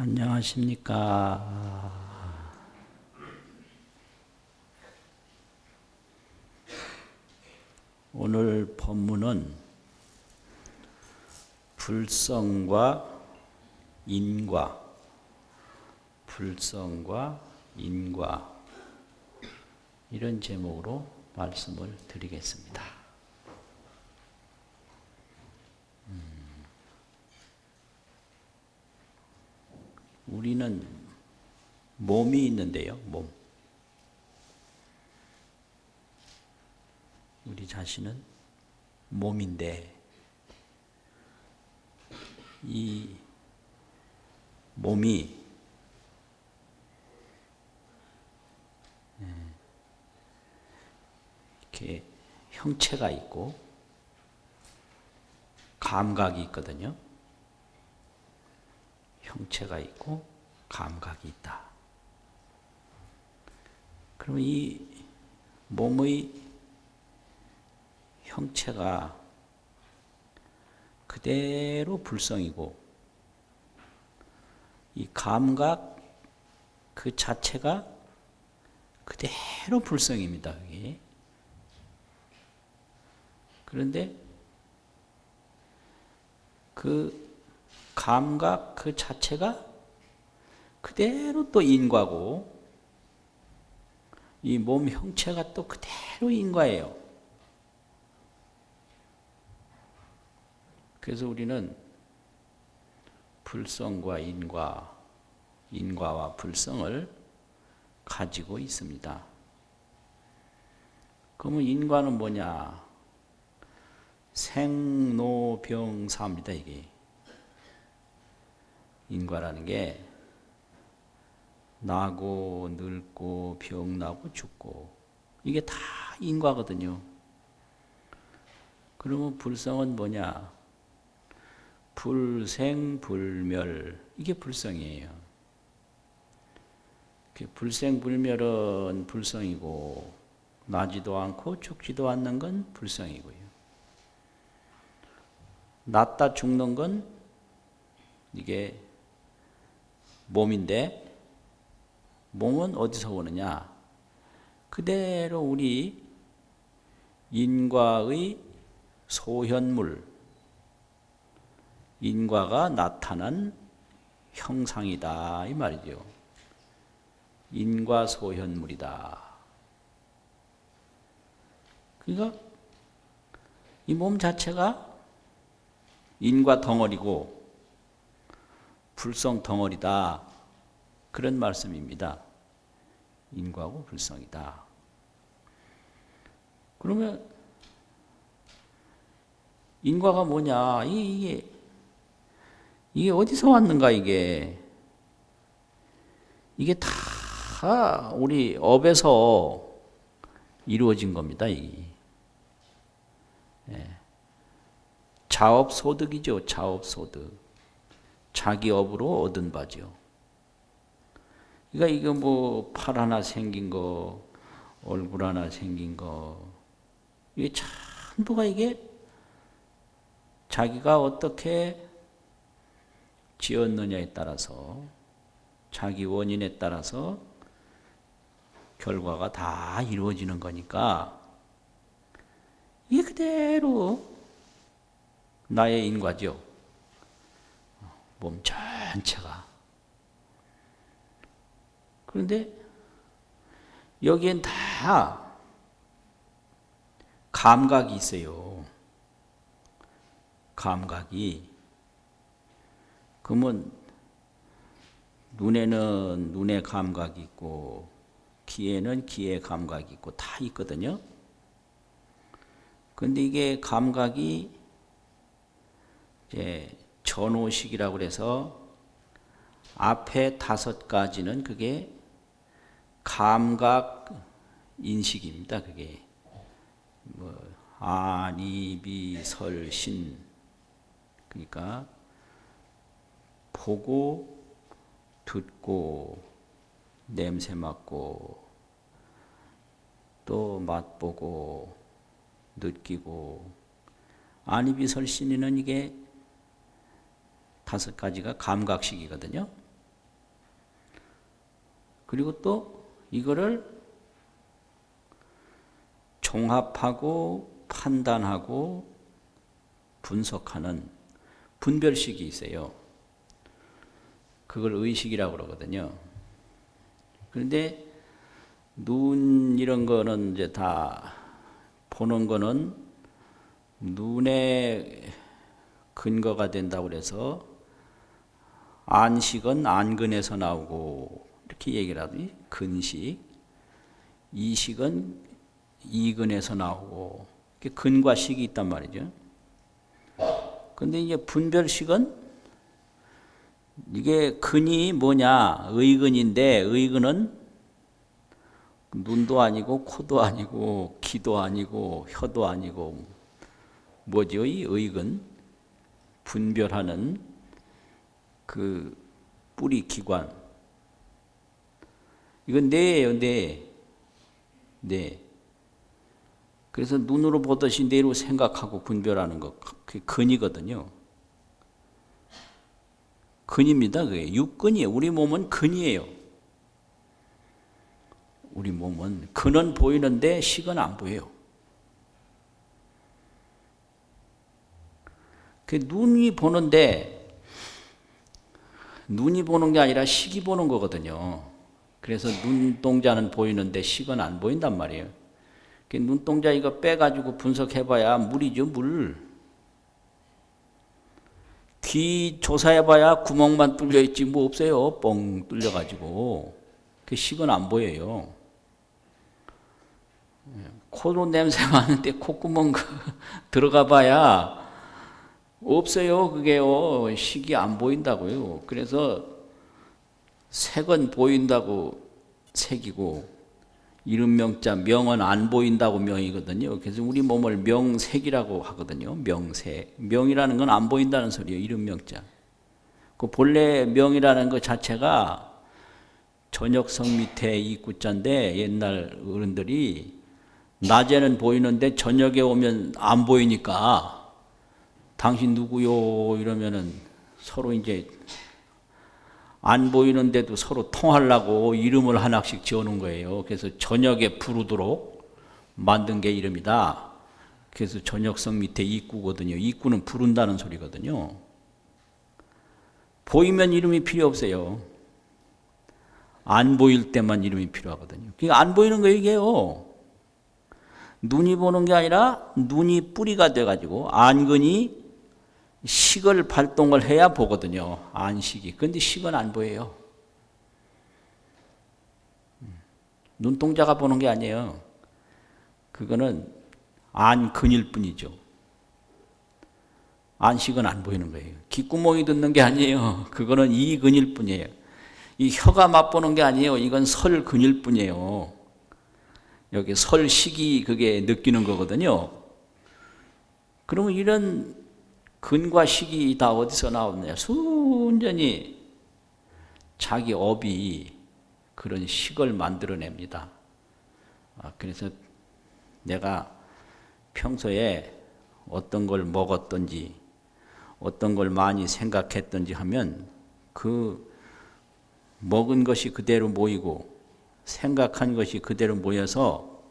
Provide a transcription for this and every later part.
안녕하십니까. 오늘 본문은 불성과 인과, 불성과 인과 이런 제목으로 말씀을 드리겠습니다. 우리는 몸이 있는데요, 몸. 우리 자신은 몸인데, 이 몸이 이렇게 형체가 있고 감각이 있거든요. 형체가 있고 감각이 있다. 그러면 이 몸의 형체가 그대로 불성이고 이 감각 그 자체가 그대로 불성입니다. 그게. 그런데 그 감각 그 자체가 그대로 또 인과고 이 몸 형체가 또 그대로 인과예요. 그래서 우리는 불성과 인과, 인과와 불성을 가지고 있습니다. 그러면 인과는 뭐냐? 생로병사입니다. 이게 인과라는 게 나고 늙고 병나고 죽고 이게 다 인과거든요. 그러면 불성은 뭐냐? 불생불멸 이게 불성이에요. 불생불멸은 불성이고 나지도 않고 죽지도 않는 건 불성이고요. 낫다 죽는 건 이게 몸인데 몸은 어디서 오느냐? 그대로 우리 인과의 소현물, 인과가 나타난 형상이다 이 말이죠. 인과 소현물이다. 그러니까 이 몸 자체가 인과 덩어리고 불성 덩어리다. 그런 말씀입니다. 인과고 불성이다. 그러면 인과가 뭐냐? 이게 어디서 왔는가 이게? 이게 다 우리 업에서 이루어진 겁니다. 이게. 자업소득이죠. 자업소득. 자기 업으로 얻은 바죠. 그러니까 이거 뭐 팔 하나 생긴 거, 얼굴 하나 생긴 거, 이게 전부가 이게 자기가 어떻게 지었느냐에 따라서 자기 원인에 따라서 결과가 다 이루어지는 거니까 이게 그대로 나의 인과죠. 몸 전체가. 그런데 여기엔 다 감각이 있어요. 감각이. 그러면 눈에는 눈의 감각이 있고 귀에는 귀의 감각이 있고 다 있거든요. 그런데 이게 감각이 이제 전오식이라고 그래서 앞에 5가지는 그게 감각 인식입니다. 그게 뭐 안이비 설신 그러니까 보고 듣고 냄새 맡고 또 맛보고 느끼고 안이비 설신이는 이게 5가지가 감각식이거든요. 그리고 또 이거를 종합하고 판단하고 분석하는 분별식이 있어요. 그걸 의식이라고 그러거든요. 그런데 눈 이런 거는 이제 다 보는 거는 눈의 근거가 된다고 그래서 안식은 안근에서 나오고 이렇게 얘기를 하더니 근식, 이식은 이근에서 나오고 근과 식이 있단 말이죠. 근데 이제 분별식은 이게 근이 뭐냐? 의근인데 의근은 눈도 아니고 코도 아니고 귀도 아니고 혀도 아니고 뭐죠? 이 의근 분별하는 그 뿌리 기관 이건 뇌예요. 뇌. 그래서 눈으로 보듯이 뇌로 생각하고 분별하는 것 그게 근이거든요. 근입니다. 그게 육근이에요. 우리 몸은 근이에요. 우리 몸은 근은 보이는데 식은 안 보여요. 그 눈이 보는데 눈이 보는 게 아니라 식이 보는 거거든요. 그래서 눈동자는 보이는데 식은 안 보인단 말이에요. 그 눈동자 이거 빼가지고 분석해봐야 물이죠, 물. 귀 조사해봐야 구멍만 뚫려있지 뭐 없어요. 뻥 뚫려가지고. 그 식은 안 보여요. 코로 냄새 나는데 콧구멍 들어가봐야 없어요. 그게요. 식이 안 보인다고요. 그래서 색은 보인다고 색이고 이름 명자 명은 안 보인다고 명이거든요. 그래서 우리 몸을 명색이라고 하거든요. 명색. 명이라는 건 안 보인다는 소리예요. 이름 명자. 그 본래 명이라는 것 자체가 전역성 밑에 이구자인데 옛날 어른들이 낮에는 보이는데 저녁에 오면 안 보이니까 당신 누구요? 이러면은 서로 이제 안 보이는데도 서로 통하려고 이름을 하나씩 지어놓은 거예요. 그래서 저녁에 부르도록 만든 게 이름이다. 그래서 전역성 밑에 이구거든요. 이구는 부른다는 소리거든요. 보이면 이름이 필요 없어요. 안 보일 때만 이름이 필요하거든요. 그러니까 안 보이는 거 얘기해요. 눈이 보는 게 아니라 눈이 뿌리가 돼가지고 안근이 식을 발동을 해야 보거든요. 안식이. 그런데 식은 안 보여요. 눈동자가 보는 게 아니에요. 그거는 안근일 뿐이죠. 안식은 안 보이는 거예요. 귓구멍이 듣는 게 아니에요. 그거는 이근일 뿐이에요. 이 혀가 맛보는 게 아니에요. 이건 설근일 뿐이에요. 여기 설식이 그게 느끼는 거거든요. 그러면 이런 근과 식이 다 어디서 나오느냐? 순전히 자기 업이 그런 식을 만들어냅니다. 그래서 내가 평소에 어떤 걸 먹었던지 어떤 걸 많이 생각했던지 하면 그 먹은 것이 그대로 모이고 생각한 것이 그대로 모여서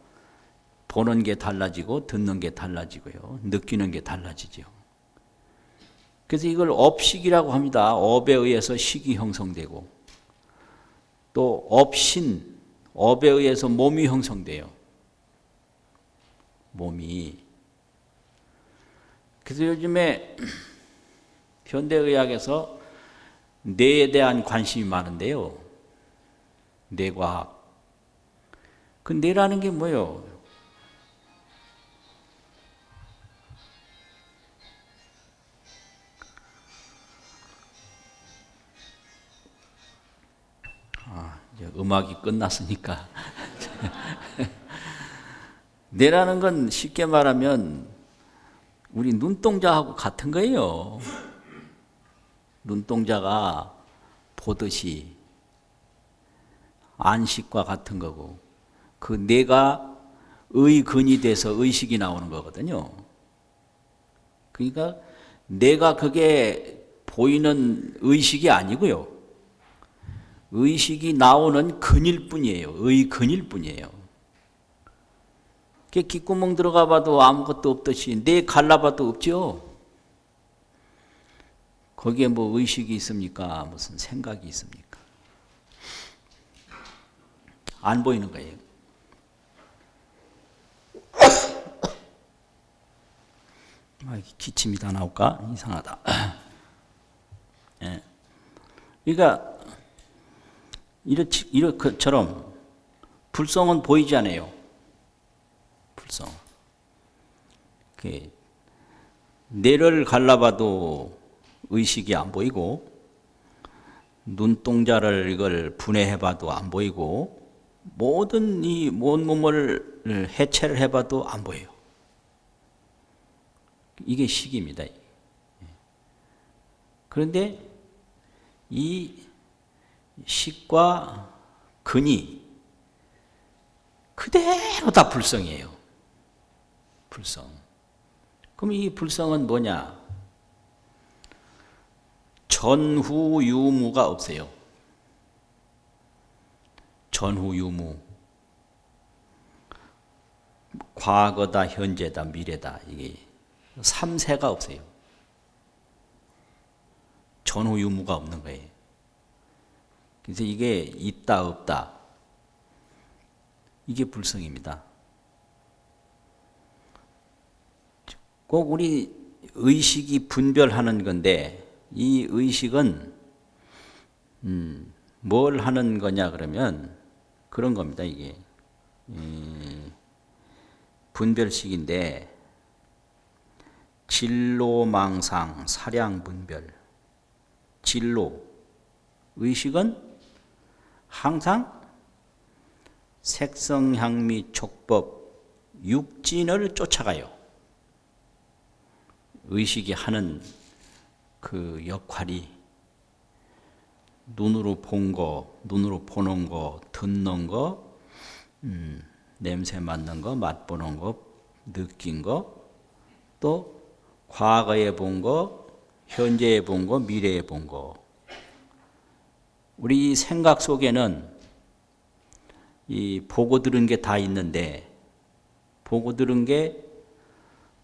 보는 게 달라지고 듣는 게 달라지고요. 느끼는 게 달라지죠. 그래서 이걸 업식이라고 합니다. 업에 의해서 식이 형성되고 또 업신, 업에 의해서 몸이 형성돼요. 몸이. 그래서 요즘에 현대의학에서 뇌에 대한 관심이 많은데요. 뇌과학. 그 뇌라는 게 뭐예요? 이제 음악이 끝났으니까. 뇌라는 건 쉽게 말하면 우리 눈동자하고 같은 거예요. 눈동자가 보듯이 안식과 같은 거고 그 뇌가 의근이 돼서 의식이 나오는 거거든요. 그러니까 뇌가 그게 보이는 의식이 아니고요. 의식이 나오는 근일 뿐이에요. 의근일 뿐이에요. 귓구멍 들어가 봐도 아무것도 없듯이 내 갈라봐도 없죠. 거기에 뭐 의식이 있습니까? 무슨 생각이 있습니까? 안 보이는 거예요. 기침이 다 나올까? 이상하다. 예. 그러니까 이렇게처럼 불성은 보이지 않아요. 불성. 뇌를 갈라봐도 의식이 안 보이고, 눈동자를 이걸 분해해봐도 안 보이고, 모든 이 온몸을 해체를 해봐도 안 보여요. 이게 식입니다. 그런데 이 식과 근이 그대로 다 불성이에요. 불성. 그럼 이 불성은 뭐냐? 전후 유무가 없어요. 전후 유무. 과거다, 현재다, 미래다. 이게 삼세가 없어요. 전후 유무가 없는 거예요. 그래서 이게 있다, 없다. 이게 불성입니다. 꼭 우리 의식이 분별하는 건데, 이 의식은 뭘 하는 거냐 그러면 그런 겁니다. 이게 분별식인데, 진로망상 사량분별. 진로, 의식은 항상 색성향미 촉법 육진을 쫓아가요. 의식이 하는 그 역할이 눈으로 본 거, 눈으로 보는 거, 듣는 거, 냄새 맡는 거, 맛보는 거, 느낀 거, 또 과거에 본 거, 현재에 본 거, 미래에 본 거. 우리 생각 속에는 이 보고 들은 게 다 있는데, 보고 들은 게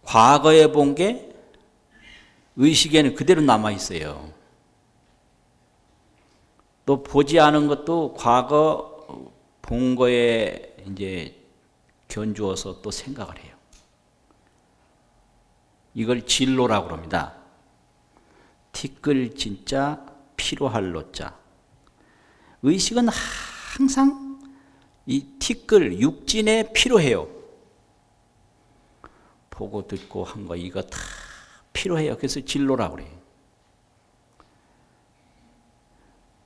과거에 본 게 의식에는 그대로 남아 있어요. 또 보지 않은 것도 과거 본 거에 이제 견주어서 또 생각을 해요. 이걸 진로라고 합니다. 티끌 진짜 피로할 노자. 의식은 항상 이 티끌 육진에 필요해요. 보고 듣고 한 거 이거 다 필요해요. 그래서 진로라고 그래요.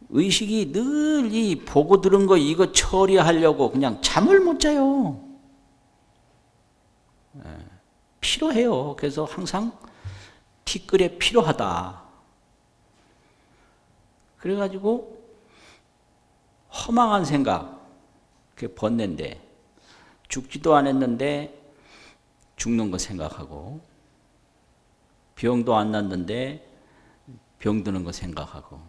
의식이 늘 이 보고 들은 거 이거 처리하려고 그냥 잠을 못 자요. 필요해요. 그래서 항상 티끌에 필요하다. 그래가지고 허망한 생각 번뇌인데, 죽지도 않았는데 죽는 거 생각하고, 병도 안 났는데 병드는 거 생각하고,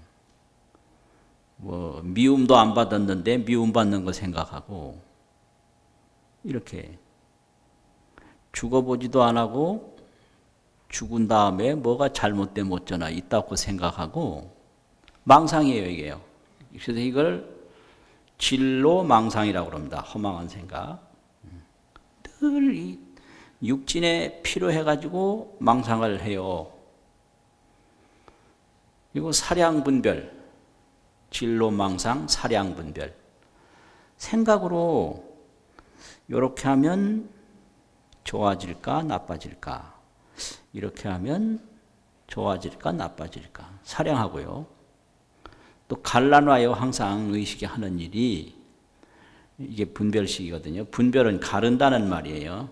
뭐 미움도 안 받았는데 미움 받는 거 생각하고, 이렇게 죽어보지도 안 하고 죽은 다음에 뭐가 잘못되면 어쩌나 있다고 생각하고 망상이에요, 이게요. 그래서 이걸 진로 망상이라고 합니다. 허망한 생각. 늘 이 육진에 필요해가지고 망상을 해요. 그리고 사량분별, 진로 망상, 사량분별. 생각으로 이렇게 하면 좋아질까 나빠질까, 이렇게 하면 좋아질까 나빠질까 사량하고요. 또 갈라놔요. 항상 의식이 하는 일이 이게 분별식이거든요. 분별은 가른다는 말이에요.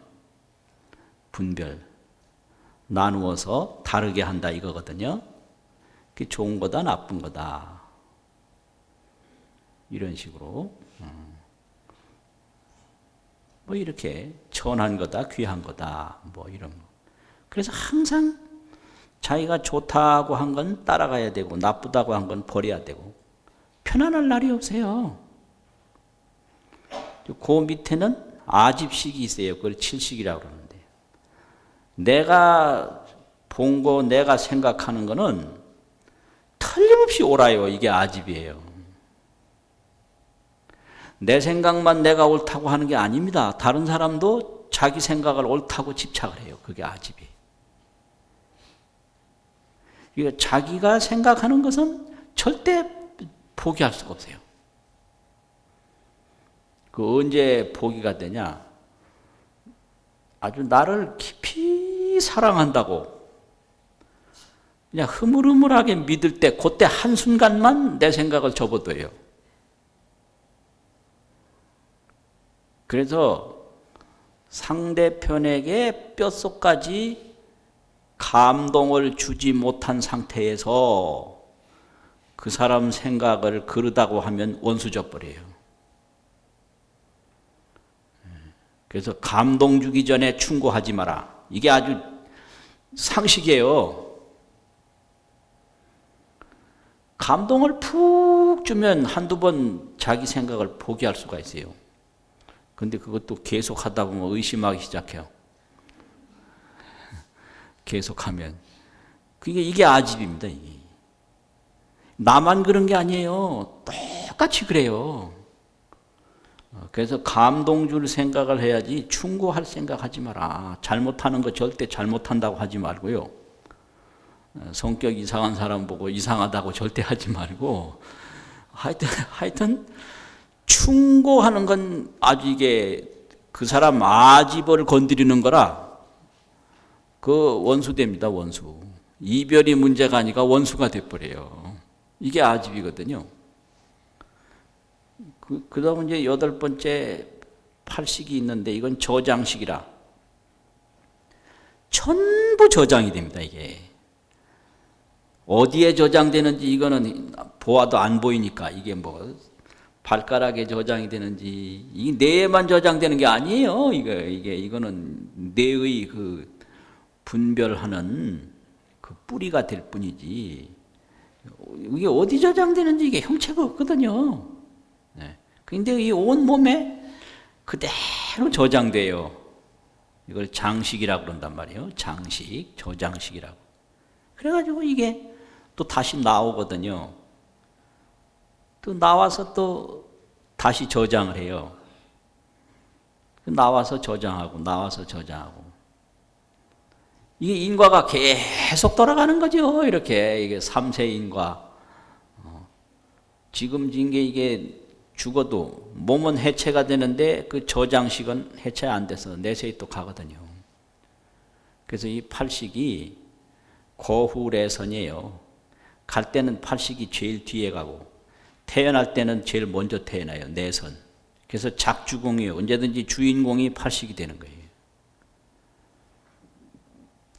분별, 나누어서 다르게 한다 이거거든요. 그게 좋은 거다 나쁜 거다 이런 식으로 뭐 이렇게 천한 거다 귀한 거다 뭐 이런 거. 그래서 항상 자기가 좋다고 한 건 따라가야 되고 나쁘다고 한 건 버려야 되고 편안할 날이 오세요. 그 밑에는 아집식이 있어요. 그걸 칠식이라고 그러는데, 내가 본 거, 내가 생각하는 거는 틀림없이 옳아요. 이게 아집이에요. 내 생각만 내가 옳다고 하는 게 아닙니다. 다른 사람도 자기 생각을 옳다고 집착을 해요. 그게 아집이에요. 그러니까 자기가 생각하는 것은 절대 포기할 수가 없어요. 그 언제 포기가 되냐? 아주 나를 깊이 사랑한다고 그냥 흐물흐물하게 믿을 때, 그때 한순간만 내 생각을 접어둬요. 그래서 상대편에게 뼛속까지 감동을 주지 못한 상태에서 그 사람 생각을 그러다고 하면 원수져 버려요. 그래서 감동 주기 전에 충고하지 마라. 이게 아주 상식이에요. 감동을 푹 주면 한두 번 자기 생각을 포기할 수가 있어요. 근데 그것도 계속 하다 보면 의심하기 시작해요. 계속하면. 이게 아집입니다. 이게. 나만 그런 게 아니에요. 똑같이 그래요. 그래서 감동 줄 생각을 해야지 충고할 생각하지 마라. 잘못하는 거 절대 잘못한다고 하지 말고요. 성격 이상한 사람 보고 이상하다고 절대 하지 말고, 하여튼 충고하는 건 아주 이게 그 사람 아집을 건드리는 거라 그 원수됩니다. 원수. 이별이 문제가 아니라 원수가 돼버려요. 이게 아집이거든요. 그 다음 이제 8번째 팔식이 있는데, 이건 저장식이라 전부 저장이 됩니다. 이게 어디에 저장되는지 이거는 보아도 안 보이니까, 이게 뭐 발가락에 저장이 되는지, 이게 뇌에만 저장되는 게 아니에요. 이거는 뇌의 그 분별하는 그 뿌리가 될 뿐이지, 이게 어디 저장되는지 이게 형체가 없거든요. 근데 이 온 몸에 그대로 저장돼요. 이걸 장식이라고 그런단 말이에요. 장식, 저장식이라고. 그래가지고 이게 또 다시 나오거든요. 또 나와서 또 다시 저장을 해요. 나와서 저장하고, 나와서 저장하고. 이게 인과가 계속 돌아가는 거죠. 이렇게. 이게 3세 인과. 지금 게 이게 죽어도 몸은 해체가 되는데 그 저장식은 해체 안 돼서 내세에 또 가거든요. 그래서 이 팔식이 고후래선이에요. 갈 때는 팔식이 제일 뒤에 가고, 태어날 때는 제일 먼저 태어나요. 내선. 그래서 작주공이에요. 언제든지 주인공이 팔식이 되는 거예요.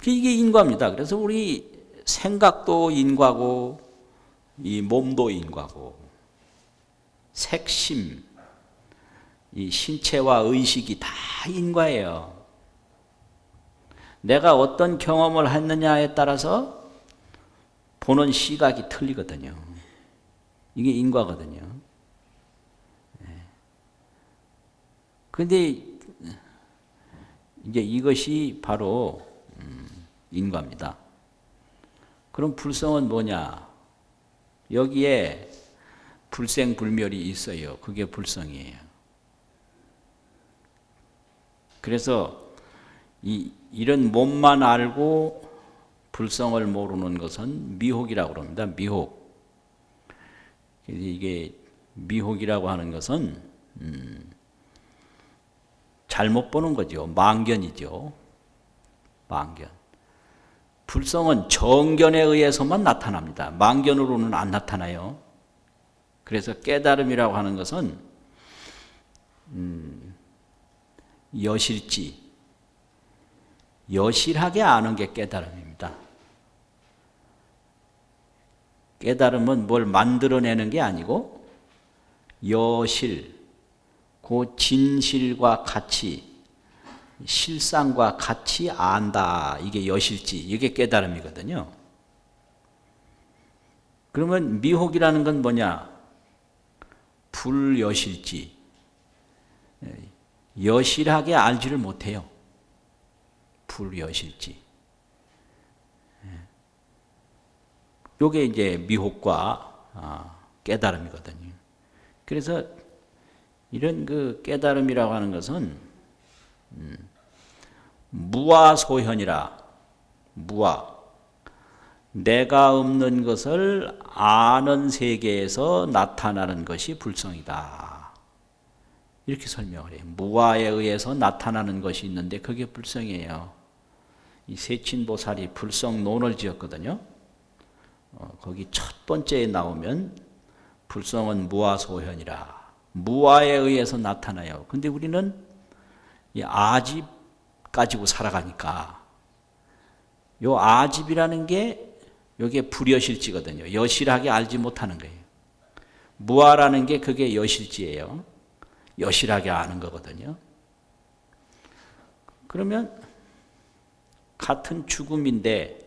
이게 인과입니다. 그래서 우리 생각도 인과고, 이 몸도 인과고, 색심, 이 신체와 의식이 다 인과예요. 내가 어떤 경험을 했느냐에 따라서 보는 시각이 틀리거든요. 이게 인과거든요. 그런데 이제 이것이 바로 인과입니다. 그럼 불성은 뭐냐? 여기에 불생불멸이 있어요. 그게 불성이에요. 그래서 이런 몸만 알고 불성을 모르는 것은 미혹이라고 합니다. 미혹. 이게 미혹이라고 하는 것은 잘못 보는 거죠. 망견이죠. 망견. 불성은 정견에 의해서만 나타납니다. 망견으로는 안 나타나요. 그래서 깨달음이라고 하는 것은 여실지, 여실하게 아는 게 깨달음입니다. 깨달음은 뭘 만들어내는 게 아니고 여실, 그 진실과 같이, 실상과 같이 안다. 이게 여실지, 이게 깨달음이거든요. 그러면 미혹이라는 건 뭐냐? 불여실지, 여실하게 알지를 못해요. 불여실지. 요게 이제 미혹과 깨달음이거든요. 그래서 이런 그 깨달음이라고 하는 것은 무아소현이라, 무아, 내가 없는 것을 아는 세계에서 나타나는 것이 불성이다. 이렇게 설명을 해요. 무아에 의해서 나타나는 것이 있는데 그게 불성이에요. 이 세친보살이 불성론을 지었거든요. 거기 첫 번째에 나오면 불성은 무아소현이라, 무아에 의해서 나타나요. 근데 우리는 이 아집 가지고 살아가니까 요 아집이라는 게 요게 불여실지거든요. 여실하게 알지 못하는 거예요. 무아라는 게 그게 여실지예요. 여실하게 아는 거거든요. 그러면 같은 죽음인데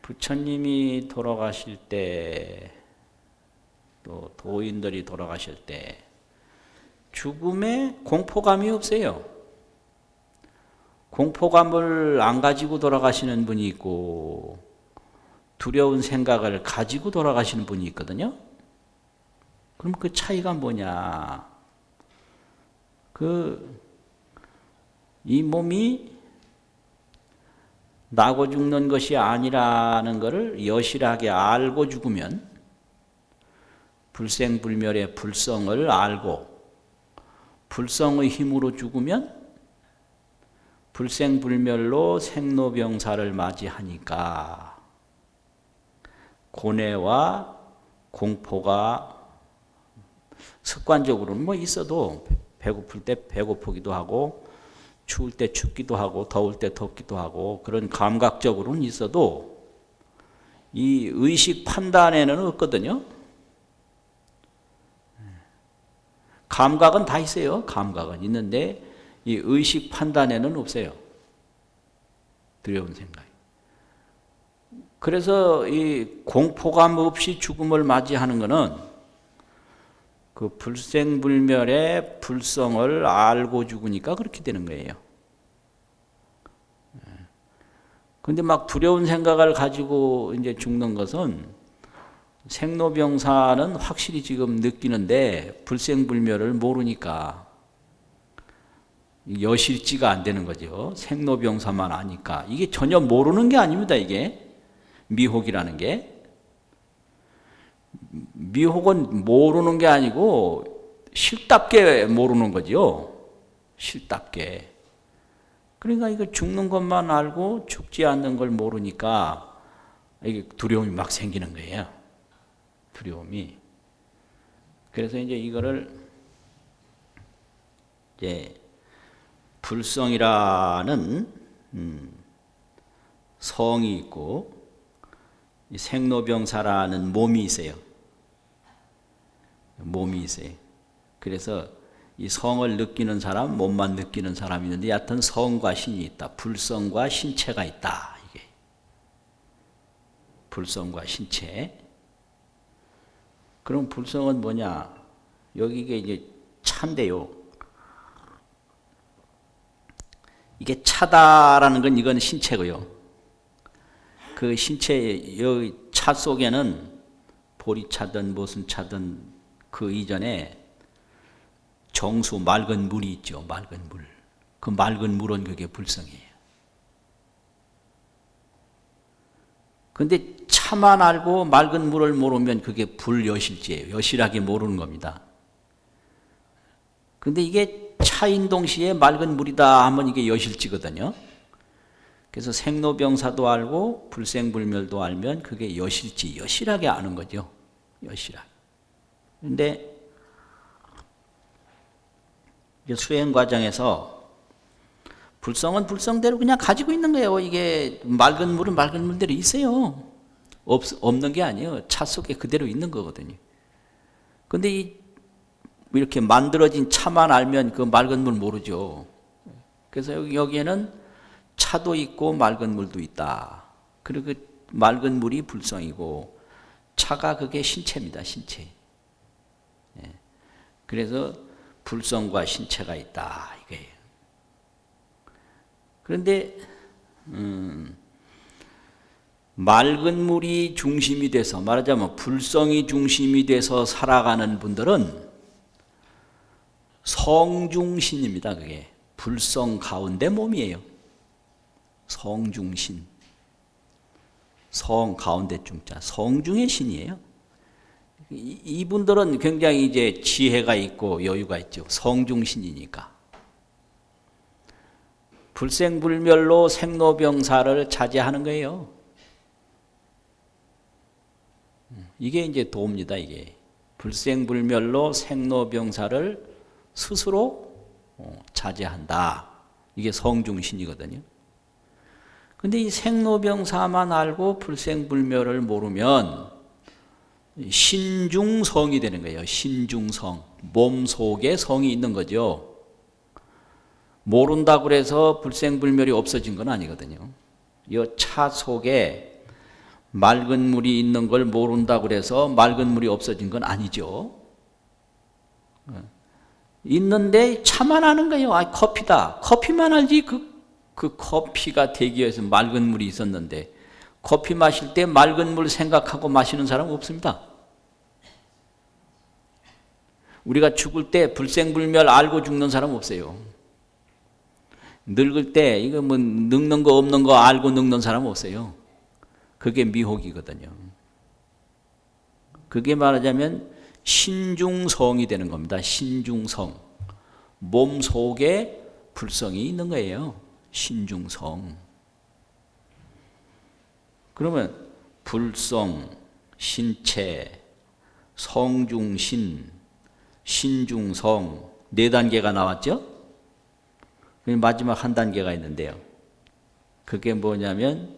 부처님이 돌아가실 때, 또 도인들이 돌아가실 때 죽음에 공포감이 없어요. 공포감을 안 가지고 돌아가시는 분이 있고 두려운 생각을 가지고 돌아가시는 분이 있거든요. 그럼 그 차이가 뭐냐? 이 몸이 나고 죽는 것이 아니라는 것을 여실하게 알고 죽으면, 불생불멸의 불성을 알고 불성의 힘으로 죽으면 불생불멸로 생로병사를 맞이하니까 고뇌와 공포가 습관적으로는 뭐 있어도 배고플 때 배고프기도 하고 추울 때 춥기도 하고 더울 때 덥기도 하고 그런 감각적으로는 있어도 이 의식 판단에는 없거든요. 감각은 다 있어요. 감각은 있는데 이 의식 판단에는 없어요. 두려운 생각. 그래서 이 공포감 없이 죽음을 맞이하는 것은 그 불생불멸의 불성을 알고 죽으니까 그렇게 되는 거예요. 근데 막 두려운 생각을 가지고 이제 죽는 것은 생로병사는 확실히 지금 느끼는데 불생불멸을 모르니까 여실지가 안 되는 거죠. 생로병사만 아니까. 이게 전혀 모르는 게 아닙니다. 이게 미혹이라는 게. 미혹은 모르는 게 아니고 실답게 모르는 거죠. 실답게. 그러니까 이거 죽는 것만 알고 죽지 않는 걸 모르니까 이게 두려움이 막 생기는 거예요. 두려움이. 그래서 이제 이거를 이제 불성이라는 성이 있고 생로병사라는 몸이 있어요. 몸이 있어요. 그래서 이 성을 느끼는 사람, 몸만 느끼는 사람이 있는데 여하튼 성과 신이 있다. 불성과 신체가 있다. 이게 불성과 신체. 그럼 불성은 뭐냐? 여기가 이제 차인데요. 이게 차다라는 건 이건 신체고요. 그 신체 여기 차 속에는 보리차든 무슨 차든 그 이전에 정수 맑은 물이 있죠. 맑은 물. 그 맑은 물은 그게 불성이에요. 근데 차만 알고 맑은 물을 모르면 그게 불여실지예요. 여실하게 모르는 겁니다. 근데 이게 차인 동시에 맑은 물이다 하면 이게 여실지거든요. 그래서 생로병사도 알고 불생불멸도 알면 그게 여실지, 여실하게 아는 거죠. 여실하게. 근데 수행 과정에서 불성은 불성대로 그냥 가지고 있는 거예요. 이게 맑은 물은 맑은 물대로 있어요. 없는 게 아니에요. 차 속에 그대로 있는 거거든요. 근데 이렇게 만들어진 차만 알면 그 맑은 물 모르죠. 그래서 여기에는 차도 있고 맑은 물도 있다. 그리고 그 맑은 물이 불성이고 차가 그게 신체입니다. 신체. 그래서 불성과 신체가 있다 이거예요. 그런데 맑은 물이 중심이 돼서, 말하자면 불성이 중심이 돼서 살아가는 분들은 성중신입니다. 그게 불성 가운데 몸이에요. 성중신, 성 가운데 중자, 성중의 신이에요. 이분들은 굉장히 이제 지혜가 있고 여유가 있죠. 성중신이니까. 불생불멸로 생로병사를 자제하는 거예요. 이게 이제 도입니다. 이게 불생불멸로 생로병사를 스스로 자제한다. 이게 성중신이거든요. 근데 이 생로병사만 알고 불생불멸을 모르면 신중성이 되는 거예요. 신중성. 몸 속에 성이 있는 거죠. 모른다고 해서 불생불멸이 없어진 건 아니거든요. 이 차 속에 맑은 물이 있는 걸 모른다고 해서 맑은 물이 없어진 건 아니죠. 있는데 차만 아는 거예요. 아, 커피다. 커피만 알지 그 커피가 되기 위해서 맑은 물이 있었는데 커피 마실 때 맑은 물 생각하고 마시는 사람 없습니다. 우리가 죽을 때 불생불멸 알고 죽는 사람 없어요. 늙을 때 이거 뭐 늙는 거 없는 거 알고 늙는 사람 없어요. 그게 미혹이거든요. 그게 말하자면 신중성이 되는 겁니다. 신중성. 몸 속에 불성이 있는 거예요. 신중성. 그러면 불성, 신체, 성중신, 신중성 4단계가 나왔죠? 마지막 한 단계가 있는데요. 그게 뭐냐면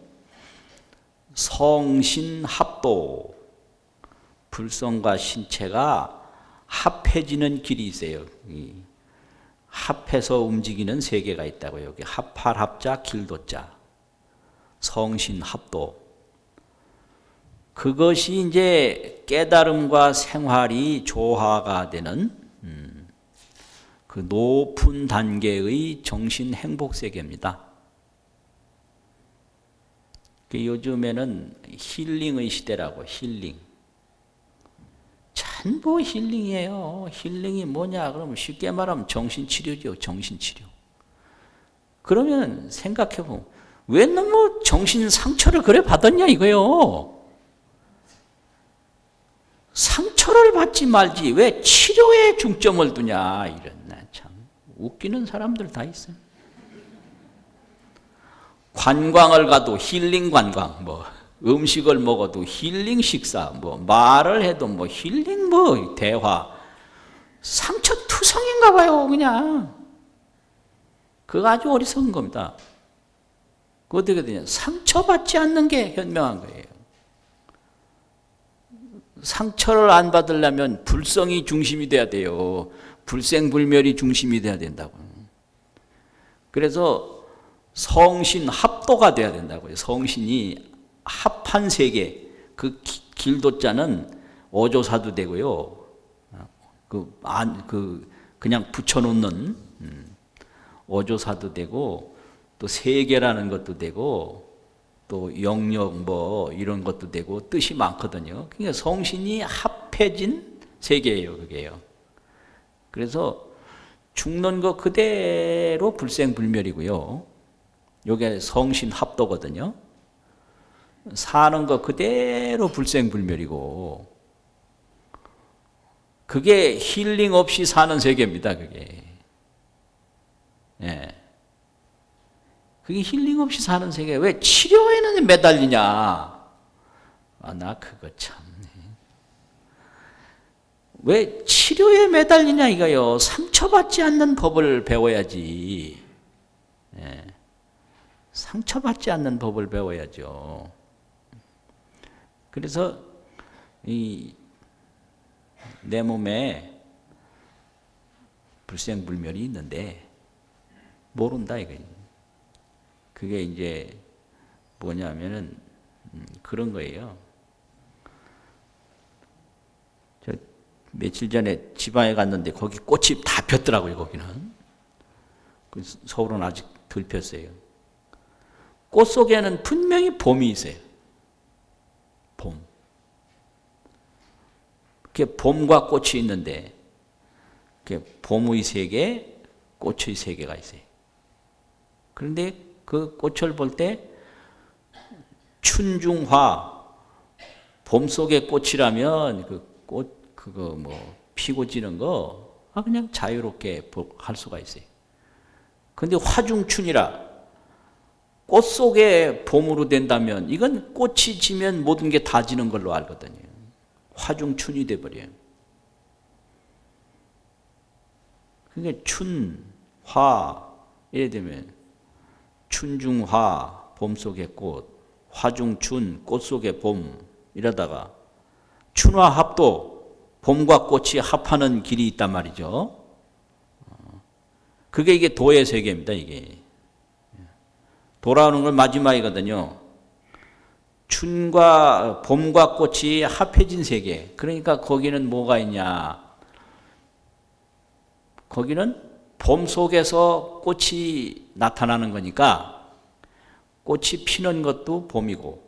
성신합도. 불성과 신체가 합해지는 길이 있어요. 합해서 움직이는 세계가 있다고요. 여기 합할 합자 길도자. 성신합도. 그것이 이제 깨달음과 생활이 조화가 되는 그 높은 단계의 정신 행복 세계입니다. 요즘에는 힐링의 시대라고. 힐링. 전부 힐링이에요. 힐링이 뭐냐 그러면 쉽게 말하면 정신치료죠. 정신치료. 그러면 생각해보면 왜 너무 정신 상처를 그래 받았냐 이거요. 상처를 받지 말지 왜 치료에 중점을 두냐. 이런 참 웃기는 사람들 다 있어요. 관광을 가도 힐링 관광, 뭐 음식을 먹어도 힐링 식사, 뭐 말을 해도 뭐 힐링 뭐 대화. 상처 투성인가 봐요. 그냥 그거 아주 어리석은 겁니다. 그 어떻게 되냐. 상처받지 않는 게 현명한 거예요. 상처를 안 받으려면 불성이 중심이 돼야 돼요. 불생불멸이 중심이 돼야 된다고. 그래서 성신 합도가 돼야 된다고요. 성신이 합한 세계. 그 길도자는 어조사도 되고요. 그냥 붙여놓는 어조사도 되고, 또 세계라는 것도 되고, 또 영역 뭐 이런 것도 되고 뜻이 많거든요. 그러니까 성신이 합해진 세계예요, 그게요. 그래서 죽는 거 그대로 불생불멸이고요. 요게 성신 합도거든요. 사는 거 그대로 불생불멸이고, 그게 힐링 없이 사는 세계입니다, 그게. 예. 그게 힐링 없이 사는 세계. 왜 치료에는 매달리냐? 나 그거 참. 왜 치료에 매달리냐 이거요. 상처받지 않는 법을 배워야지. 예. 상처받지 않는 법을 배워야죠. 그래서 내 몸에 불생불멸이 있는데 모른다 이거예요. 그게 이제 뭐냐면은 그런 거예요. 며칠 전에 지방에 갔는데 거기 꽃이 다 폈더라고요. 거기는. 서울은 아직 덜 폈어요. 꽃 속에는 분명히 봄이 있어요. 봄. 이렇게 봄과 꽃이 있는데 이렇게 봄의 세계, 꽃의 세계가 있어요. 그런데 그 꽃을 볼 때 춘중화, 봄 속의 꽃이라면 그 꽃, 그거 뭐 피고 지는 거 그냥 자유롭게 할 수가 있어요. 그런데 화중춘이라 꽃 속에 봄으로 된다면 이건 꽃이 지면 모든 게 다 지는 걸로 알거든요. 화중춘이 돼버려요. 그게 춘, 화 이래 되면 춘중화, 봄 속의 꽃, 화중춘, 꽃 속의 봄 이러다가 춘화합도, 봄과 꽃이 합하는 길이 있단 말이죠. 그게 이게 도의 세계입니다. 이게 돌아오는 걸 마지막이거든요. 춘과 봄과 꽃이 합해진 세계. 그러니까 거기는 뭐가 있냐? 거기는 봄 속에서 꽃이 나타나는 거니까 꽃이 피는 것도 봄이고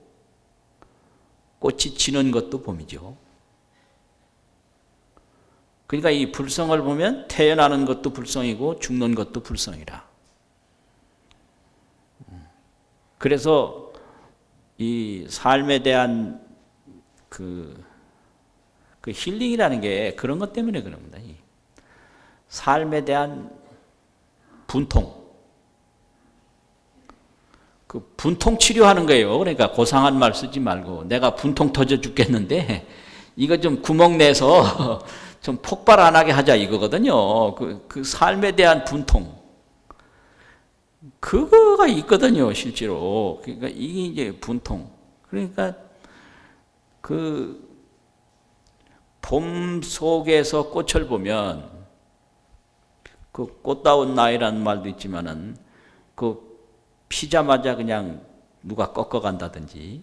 꽃이 지는 것도 봄이죠. 그러니까 이 불성을 보면 태어나는 것도 불성이고 죽는 것도 불성이라. 그래서 이 삶에 대한 그 힐링이라는 게 그런 것 때문에 그런 겁니다. 삶에 대한 분통. 그 분통 치료하는 거예요. 그러니까 고상한 말 쓰지 말고 내가 분통 터져 죽겠는데 이거 좀 구멍 내서 좀 폭발 안 하게 하자 이거거든요. 그 삶에 대한 분통. 그거가 있거든요, 실제로. 그러니까 이게 이제 분통. 그러니까 그 봄 속에서 꽃을 보면 그 꽃다운 나이라는 말도 있지만은 그 피자마자 그냥 누가 꺾어간다든지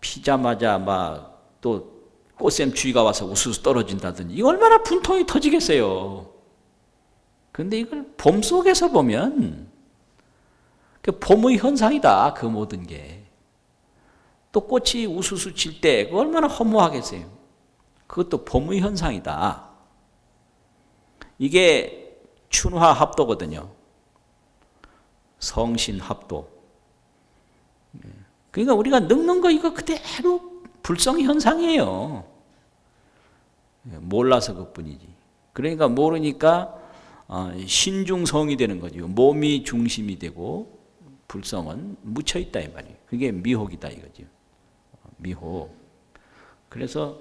피자마자 막 또 꽃샘추위가 와서 우수수 떨어진다든지 이거 얼마나 분통이 터지겠어요. 그런데 이걸 봄 속에서 보면 그 봄의 현상이다. 그 모든 게. 또 꽃이 우수수 질 때 그 얼마나 허무하겠어요. 그것도 봄의 현상이다. 이게 춘화합도거든요. 성신합도. 그러니까 우리가 늙는 거 이거 그대로 불성의 현상이에요. 몰라서 그뿐이지. 그러니까 모르니까 신중성이 되는 거죠. 몸이 중심이 되고 불성은 묻혀있다 이 말이에요. 그게 미혹이다 이거죠. 미혹. 그래서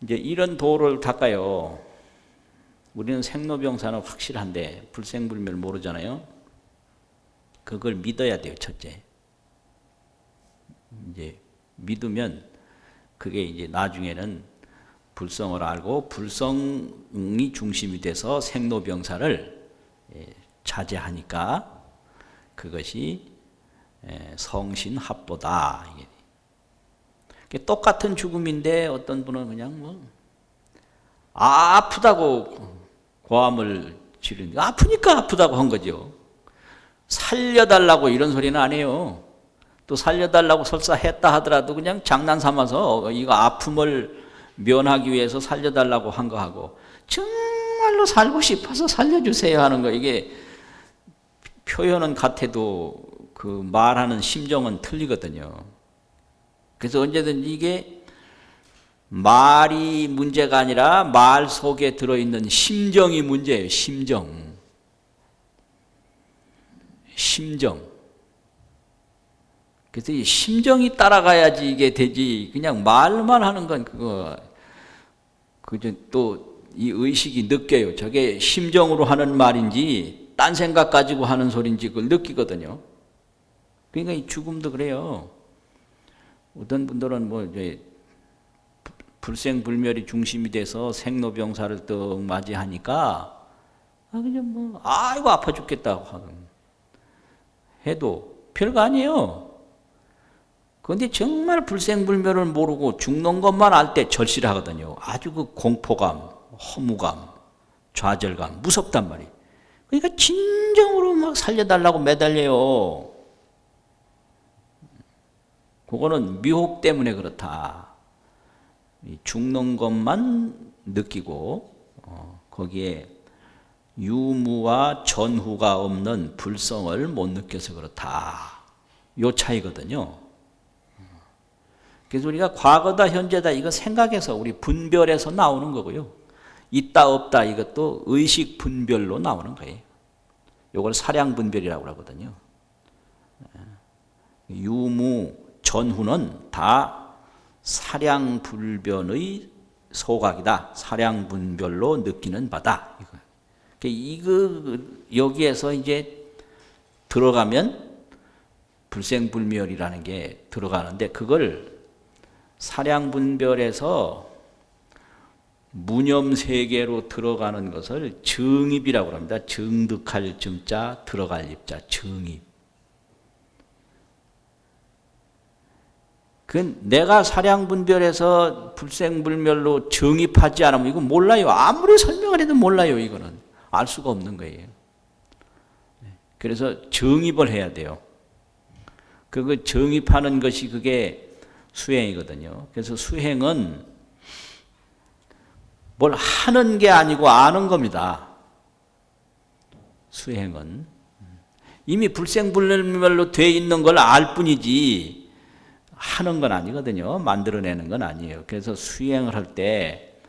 이제 이런 도를 닦아요. 우리는 생로병사는 확실한데 불생불멸 모르잖아요. 그걸 믿어야 돼요. 첫째. 이제 믿으면 그게 이제 나중에는 불성을 알고 불성이 중심이 돼서 생로병사를 자제하니까 그것이 성신합도다. 이게 똑같은 죽음인데 어떤 분은 그냥 뭐 아프다고 고함을 지르는 아프니까 아프다고 한 거죠. 살려달라고 이런 소리는 안 해요. 또 살려달라고 설사 했다 하더라도 그냥 장난 삼아서 이거 아픔을 면하기 위해서 살려달라고 한 거하고 정말로 살고 싶어서 살려주세요 하는 거 이게 표현은 같아도 그 말하는 심정은 틀리거든요. 그래서 언제든지 이게 말이 문제가 아니라 말 속에 들어있는 심정이 문제예요. 심정. 그래서 이 심정이 따라가야지 이게 되지. 그냥 말만 하는 건 그거 또 이 의식이 느껴요. 저게 심정으로 하는 말인지 딴 생각 가지고 하는 소리인지 그걸 느끼거든요. 그러니까 이 죽음도 그래요. 어떤 분들은 뭐 이제 불생불멸이 중심이 돼서 생로병사를 떡 맞이하니까 그냥 뭐 아이고 아파 죽겠다고 해도 별거 아니에요. 그런데 정말 불생불멸을 모르고 죽는 것만 알 때 절실하거든요. 아주 그 공포감, 허무감, 좌절감, 무섭단 말이에요. 그러니까 진정으로 막 살려달라고 매달려요. 그거는 미혹 때문에 그렇다. 죽는 것만 느끼고 거기에 유무와 전후가 없는 불성을 못 느껴서 그렇다. 요 차이거든요. 그래서 우리가 과거다 현재다 이거 생각해서 우리 분별해서 나오는 거고요. 있다 없다 이것도 의식 분별로 나오는 거예요. 이걸 사량 분별이라고 하거든요. 유무, 전후는 다 사량 불변의 소각이다. 사량 분별로 느끼는 바다. 이거 여기에서 이제 들어가면 불생불멸이라는 게 들어가는데 그걸 사량 분별에서 무념세계로 들어가는 것을 정입이라고 합니다. 정득할 정자, 들어갈 입자, 정입. 그 내가 사량 분별해서 불생불멸로 정입하지 않으면 이거 몰라요. 아무리 설명을 해도 몰라요. 이거는 알 수가 없는 거예요. 그래서 정입을 해야 돼요. 그 정입하는 것이 그게 수행이거든요. 그래서 수행은 뭘 하는 게 아니고 아는 겁니다. 수행은 이미 불생불멸로 돼 있는 걸 알 뿐이지 하는 건 아니거든요. 만들어내는 건 아니에요. 그래서 수행을 할 때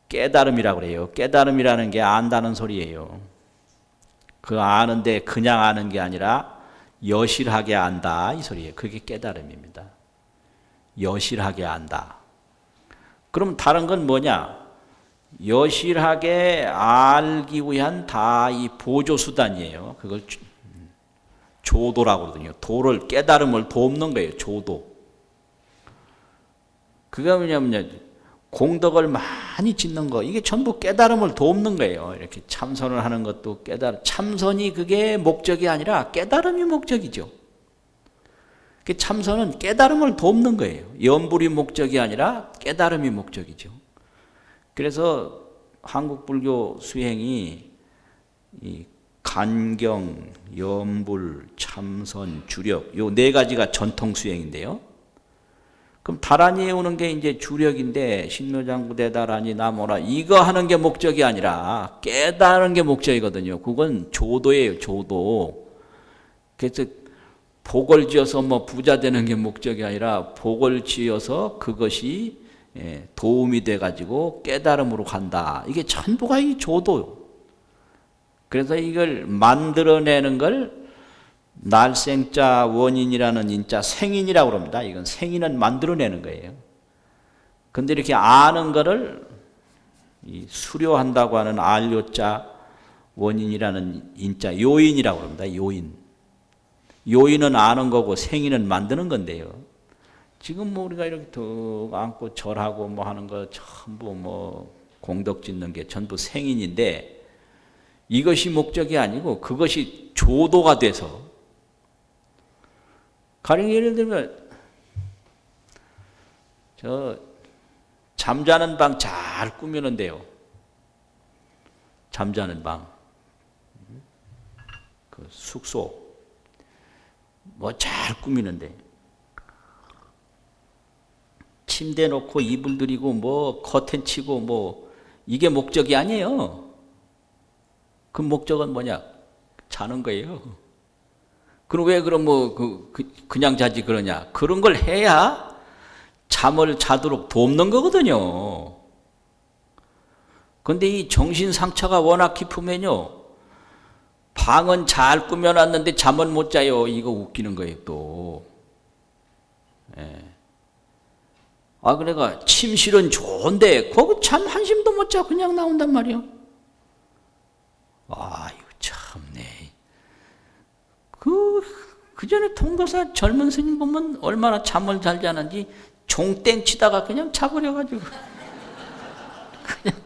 깨달음이라고 그래요. 깨달음이라는 게 안다는 소리예요. 그 아는데 그냥 아는 게 아니라 여실하게 안다 이 소리예요. 그게 깨달음입니다. 여실하게 안다. 그럼 다른 건 뭐냐? 여실하게 알기 위한 다 이 보조수단이에요. 그걸 조도라고 그러거든요. 도를, 깨달음을 돕는 거예요. 조도. 그게 뭐냐면 공덕을 많이 짓는 거, 이게 전부 깨달음을 돕는 거예요. 이렇게 참선을 하는 것도 참선이 그게 목적이 아니라 깨달음이 목적이죠. 참선은 깨달음을 돕는 거예요. 염불이 목적이 아니라 깨달음이 목적이죠. 그래서 한국 불교 수행이 이 간경, 염불, 참선, 주력 요 네 가지가 전통 수행인데요. 그럼 다란이에 오는 게 이제 주력인데 신묘장구대 다란이 나모라 이거 하는 게 목적이 아니라 깨달은 게 목적이거든요. 그건 조도예요. 조도. 그래서 복을 지어서 뭐 부자 되는 게 목적이 아니라 복을 지어서 그것이 도움이 돼가지고 깨달음으로 간다. 이게 전부가 이 조도. 그래서 이걸 만들어내는 걸 날생자 원인이라는 인자 생인이라고 합니다. 이건 생인은 만들어내는 거예요. 근데 이렇게 아는 거를 이 수료한다고 하는 알요자 원인이라는 인자 요인이라고 합니다. 요인. 요인은 아는 거고 생인은 만드는 건데요. 지금 뭐 우리가 이렇게 더 안고 절하고 뭐 하는 거 전부 뭐 공덕 짓는 게 전부 생인인데 이것이 목적이 아니고 그것이 조도가 돼서 가령 예를 들면 저 잠자는 방 잘 꾸미는데요. 잠자는 방, 그 숙소 뭐 잘 꾸미는데 침대 놓고 이불 들이고 뭐 커튼 치고 뭐 이게 목적이 아니에요. 그 목적은 뭐냐? 자는 거예요. 그럼 왜 그럼 뭐 그냥 자지 그러냐? 그런 걸 해야 잠을 자도록 돕는 거거든요. 그런데 이 정신 상처가 워낙 깊으면요. 방은 잘 꾸며놨는데 잠은 못 자요. 이거 웃기는 거예요 또. 예. 아 그래가 침실은 좋은데 거기 잠 한숨도 못 자 그냥 나온단 말이에요. 아 이거 참네. 그 전에 통도사 젊은 스님 보면 얼마나 잠을 잘 자는지 종땡 치다가 그냥 자버려가지고 그냥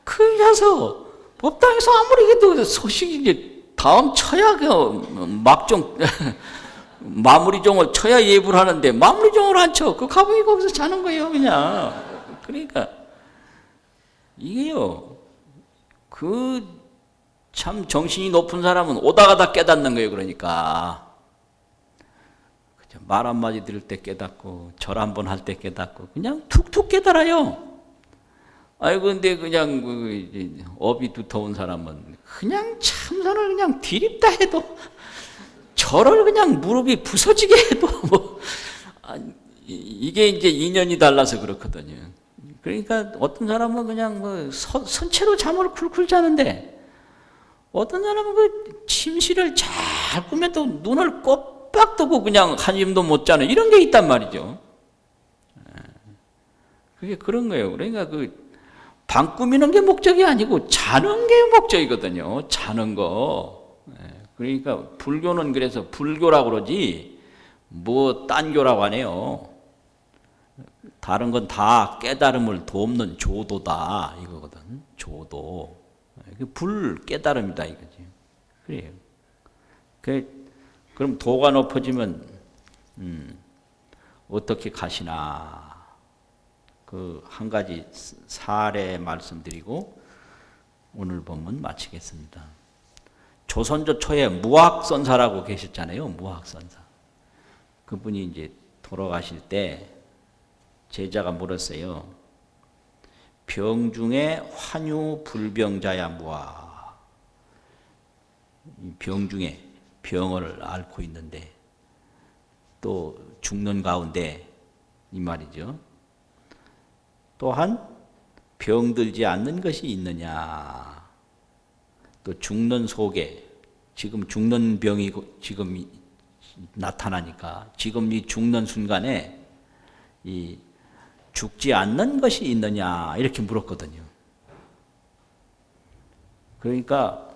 그래서 법당에서 아무리 해도 소식이 이제 다음 쳐야 그 막종 마무리종을 쳐야 예불 하는데 마무리종을 안 쳐. 그 가봉이 거기서 자는 거예요, 그냥. 그러니까 이게요. 그 참 정신이 높은 사람은 오다가 다 깨닫는 거예요. 그러니까 말 한마디 들을 때 깨닫고 절 한번 할 때 깨닫고 그냥 툭툭 깨달아요. 아이고 근데 그냥 업이 두터운 사람은 그냥 참선을 그냥 디립다 해도 절을 그냥 무릎이 부서지게 해도 뭐 이게 이제 인연이 달라서 그렇거든요. 그러니까 어떤 사람은 그냥 뭐 선체로 잠을 쿨쿨 자는데 어떤 사람은 그 침실을 잘 꾸면 또 눈을 꼼빡 뜨고 그냥 한숨도 못 자는 이런 게 있단 말이죠. 그게 그런 거예요. 그러니까 그 방 꾸미는 게 목적이 아니고 자는 게 목적이거든요. 자는 거. 그러니까 불교는 그래서 불교라고 그러지 뭐 딴 교라고 안 해요. 다른 건 다 깨달음을 돕는 조도다 이거거든. 조도. 불 깨달음이다 이거지. 그래요. 그럼 도가 높아지면 어떻게 가시나? 그 한 가지 사례 말씀드리고 오늘 본문 마치겠습니다. 조선조 초에 무학선사라고 계셨잖아요. 무학선사. 그분이 이제 돌아가실 때 제자가 물었어요. 병중에 환유 불병자야 무아. 병중에 병을 앓고 있는데 또 죽는 가운데 이 말이죠. 또한 병들지 않는 것이 있느냐. 또 죽는 속에 지금 죽는 병이 지금 나타나니까 지금 이 죽는 순간에 이 죽지 않는 것이 있느냐 이렇게 물었거든요. 그러니까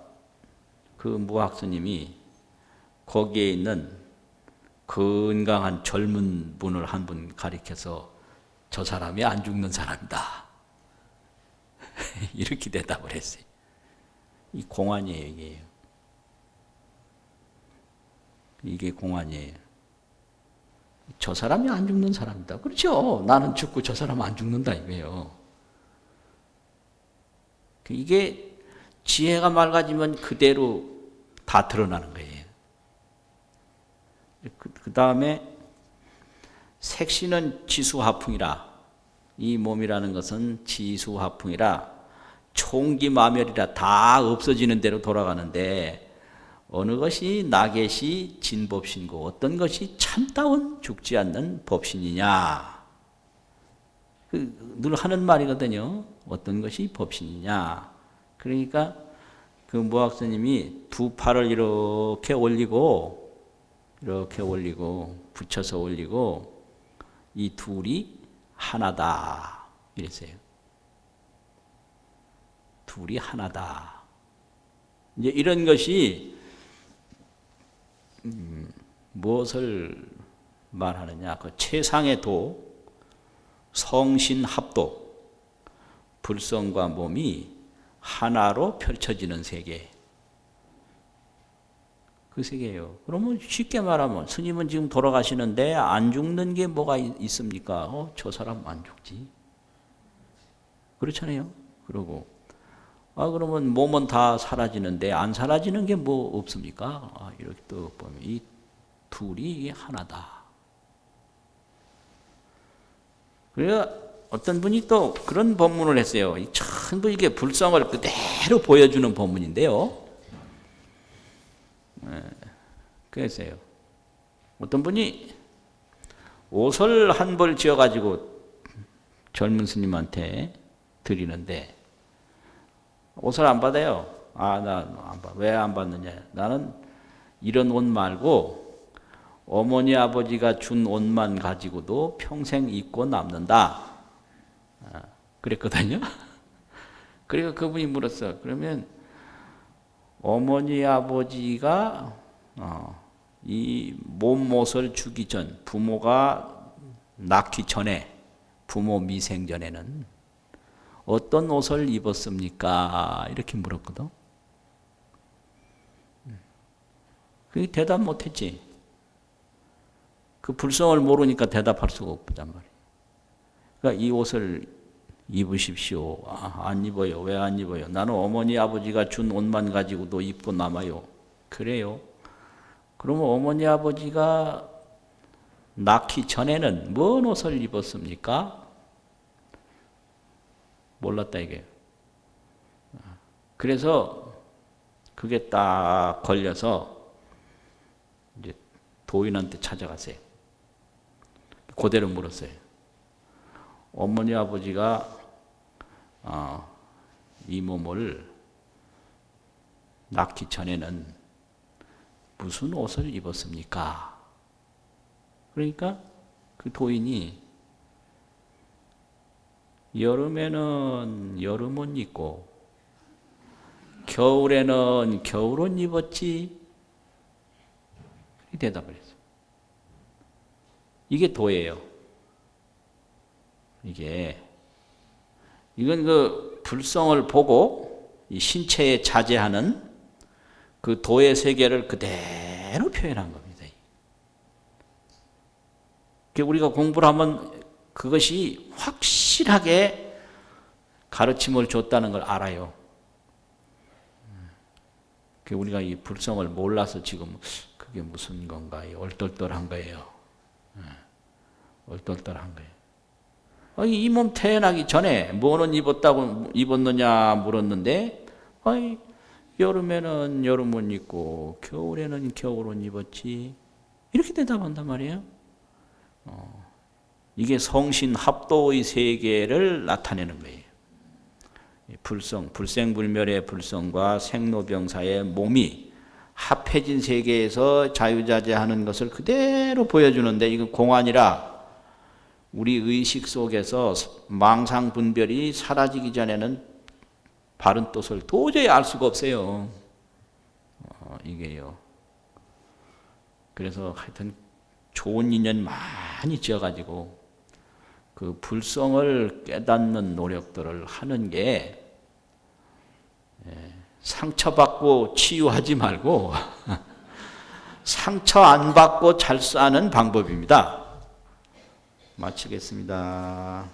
그 무학스님이 거기에 있는 건강한 젊은 분을 한 분 가리켜서 저 사람이 안 죽는 사람이다. 이렇게 대답을 했어요. 이 공안이에요, 이게. 이게 공안이에요. 저 사람이 안 죽는 사람이다. 그렇죠. 나는 죽고 저 사람 안 죽는다 이거예요. 이게 지혜가 맑아지면 그대로 다 드러나는 거예요. 그 다음에 색시는 지수화풍이라. 이 몸이라는 것은 지수화풍이라 총기마멸이라 다 없어지는 대로 돌아가는데 어느 것이 나겟이 진법신고 어떤 것이 참다운 죽지 않는 법신이냐. 늘 하는 말이거든요. 어떤 것이 법신이냐. 그러니까 그 무학스님이 두 팔을 이렇게 올리고 붙여서 올리고 이 둘이 하나다 이랬어요. 둘이 하나다. 이제 이런 것이 무엇을 말하느냐? 그 최상의 도, 성신합도, 불성과 몸이 하나로 펼쳐지는 세계. 그 세계예요. 그러면 쉽게 말하면 스님은 지금 돌아가시는데 안 죽는 게 뭐가 있습니까? 저 사람 안 죽지. 그렇잖아요. 그러고 그러면 몸은 다 사라지는데 안 사라지는 게 뭐 없습니까? 이렇게 또 보면 이 둘이 하나다. 그래서 어떤 분이 또 그런 법문을 했어요. 전부 이게 불성을 그대로 보여주는 법문인데요. 그랬어요. 어떤 분이 옷을 한 벌 지어가지고 젊은 스님한테 드리는데 옷을 안 받아요. 나 안 받아. 왜 안 받느냐? 나는 이런 옷 말고 어머니 아버지가 준 옷만 가지고도 평생 입고 남는다. 그랬거든요. 그리고 그분이 물었어. 그러면 어머니 아버지가 이 몸못을 주기 전 부모가 낳기 전에 부모 미생 전에는 어떤 옷을 입었습니까? 이렇게 물었거든. 그 대답 못했지. 그 불성을 모르니까 대답할 수가 없단 말이에요. 그러니까 이 옷을 입으십시오. 안 입어요. 왜 안 입어요? 나는 어머니 아버지가 준 옷만 가지고도 입고 남아요. 그래요? 그러면 어머니 아버지가 낳기 전에는 뭔 옷을 입었습니까? 몰랐다 이게. 그래서 그게 딱 걸려서 이제 도인한테 찾아갔어요. 그대로 물었어요. 어머니 아버지가 이 몸을 낳기 전에는 무슨 옷을 입었습니까? 그러니까 그 도인이 여름에는 여름옷 입고 겨울에는 겨울옷 입었지. 대답을 했어요. 이게 도예요. 이건 그 불성을 보고 이 신체에 자제하는 그 도의 세계를 그대로 표현한 겁니다. 우리가 공부를 하면 그것이 확실하게 가르침을 줬다는 걸 알아요. 우리가 이 불성을 몰라서 지금 그게 무슨 건가요? 얼떨떨한 거예요. 얼떨떨한 거예요. 이 몸 태어나기 전에 뭐는 입었느냐 물었는데, 여름에는 여름옷 입고 겨울에는 겨울옷 입었지. 이렇게 대답한단 말이에요. 이게 성신합도의 세계를 나타내는 거예요. 불생불멸의 불성과 생로병사의 몸이 합해진 세계에서 자유자재하는 것을 그대로 보여주는데, 이건 공안이라 우리 의식 속에서 망상분별이 사라지기 전에는 바른 뜻을 도저히 알 수가 없어요. 이게요. 그래서 하여튼 좋은 인연 많이 지어가지고 그 불성을 깨닫는 노력들을 하는 게, 상처받고 치유하지 말고 상처 안 받고 잘 사는 방법입니다. 마치겠습니다.